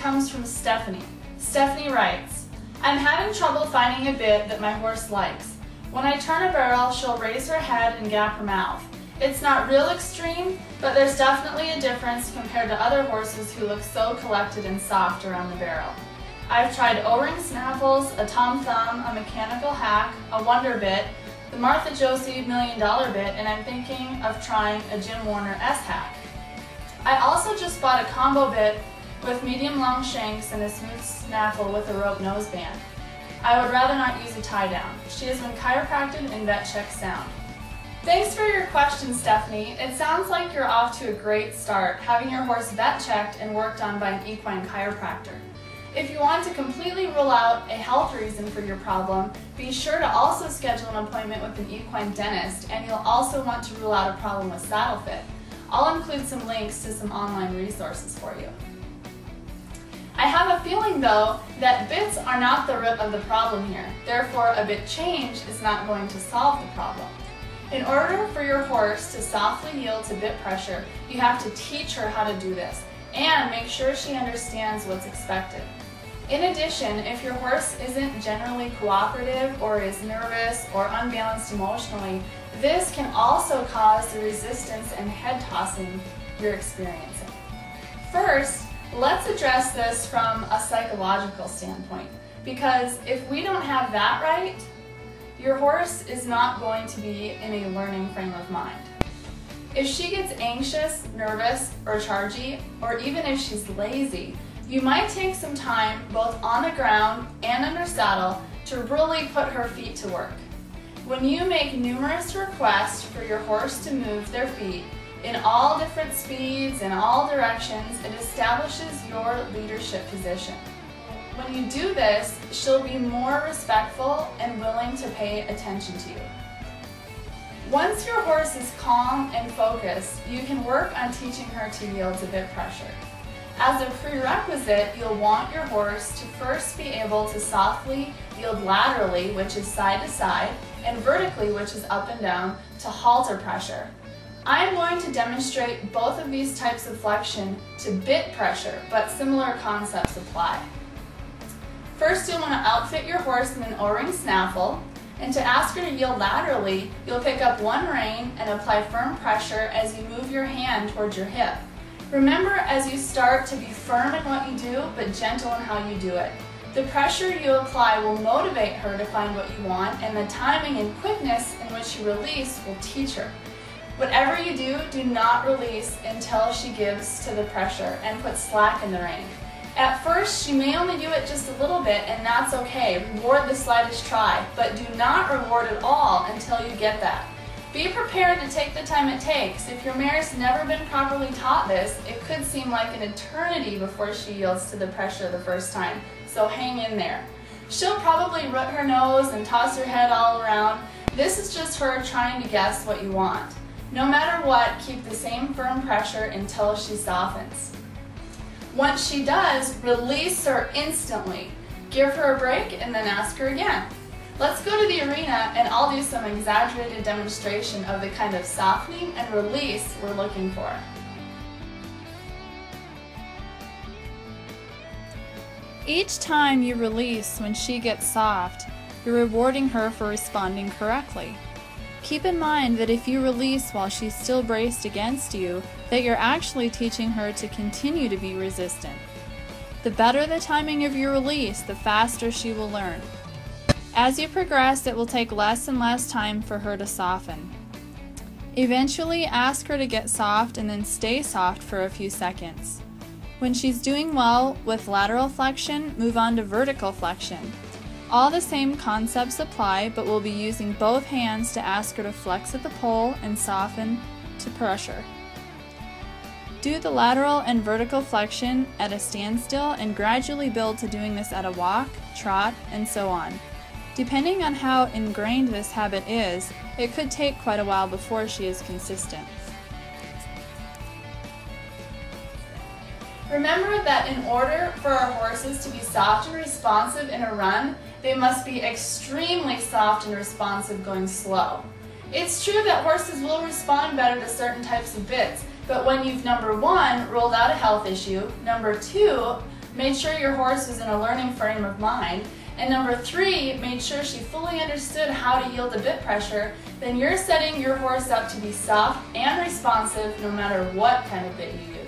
comes from Stephanie. Stephanie writes, I'm having trouble finding a bit that my horse likes. When I turn a barrel, she'll raise her head and gap her mouth. It's not real extreme, but there's definitely a difference compared to other horses who look so collected and soft around the barrel. I've tried O-ring snaffles, a Tom Thumb, a mechanical hack, a Wonder Bit, the Martha Josie $1 Million Bit, and I'm thinking of trying a Jim Warner S-Hack. I also just bought a combo bit with medium long shanks and a smooth snaffle with a rope noseband. I would rather not use a tie down. She has been chiropracted and vet check sound. Thanks for your question, Stephanie. It sounds like you're off to a great start, having your horse vet checked and worked on by an equine chiropractor. If you want to completely rule out a health reason for your problem, be sure to also schedule an appointment with an equine dentist, and you'll also want to rule out a problem with saddle fit. I'll include some links to some online resources for you. I have a feeling, though, that bits are not the root of the problem here. Therefore, a bit change is not going to solve the problem. In order for your horse to softly yield to bit pressure, you have to teach her how to do this and make sure she understands what's expected. In addition, if your horse isn't generally cooperative or is nervous or unbalanced emotionally, this can also cause the resistance and head tossing you're experiencing. First, let's address this from a psychological standpoint, because if we don't have that right, your horse is not going to be in a learning frame of mind. If she gets anxious, nervous, or chargy, or even if she's lazy, you might take some time both on the ground and under saddle to really put her feet to work. When you make numerous requests for your horse to move their feet in all different speeds and all directions, it establishes your leadership position. When you do this, she'll be more respectful and willing to pay attention to you. Once your horse is calm and focused, you can work on teaching her to yield to bit pressure. As a prerequisite, you'll want your horse to first be able to softly yield laterally, which is side to side, and vertically, which is up and down, to halter pressure. I'm going to demonstrate both of these types of flexion to bit pressure, but similar concepts apply. First, you'll want to outfit your horse in an O-ring snaffle, and to ask her to yield laterally, you'll pick up one rein and apply firm pressure as you move your hand towards your hip. Remember, as you start, to be firm in what you do, but gentle in how you do it. The pressure you apply will motivate her to find what you want, and the timing and quickness in which you release will teach her. Whatever you do, do not release until she gives to the pressure and put slack in the rein. At first, she may only do it just a little bit, and that's okay. Reward the slightest try, but do not reward at all until you get that. Be prepared to take the time it takes. If your mare's never been properly taught this, it could seem like an eternity before she yields to the pressure the first time, so hang in there. She'll probably root her nose and toss her head all around. This is just her trying to guess what you want. No matter what, keep the same firm pressure until she softens. Once she does, release her instantly. Give her a break and then ask her again. Let's go to the arena and I'll do some exaggerated demonstration of the kind of softening and release we're looking for. Each time you release when she gets soft, you're rewarding her for responding correctly. Keep in mind that if you release while she's still braced against you, that you're actually teaching her to continue to be resistant. The better the timing of your release, the faster she will learn. As you progress, it will take less and less time for her to soften. Eventually, ask her to get soft and then stay soft for a few seconds. When she's doing well with lateral flexion, move on to vertical flexion. All the same concepts apply, but we'll be using both hands to ask her to flex at the pole and soften to pressure. Do the lateral and vertical flexion at a standstill and gradually build to doing this at a walk, trot, and so on. Depending on how ingrained this habit is, it could take quite a while before she is consistent. Remember that in order for our horses to be soft and responsive in a run, they must be extremely soft and responsive going slow. It's true that horses will respond better to certain types of bits, but when you've, number one, ruled out a health issue, number two, made sure your horse was in a learning frame of mind, and number 3, made sure she fully understood how to yield to bit pressure, then you're setting your horse up to be soft and responsive no matter what kind of bit you use.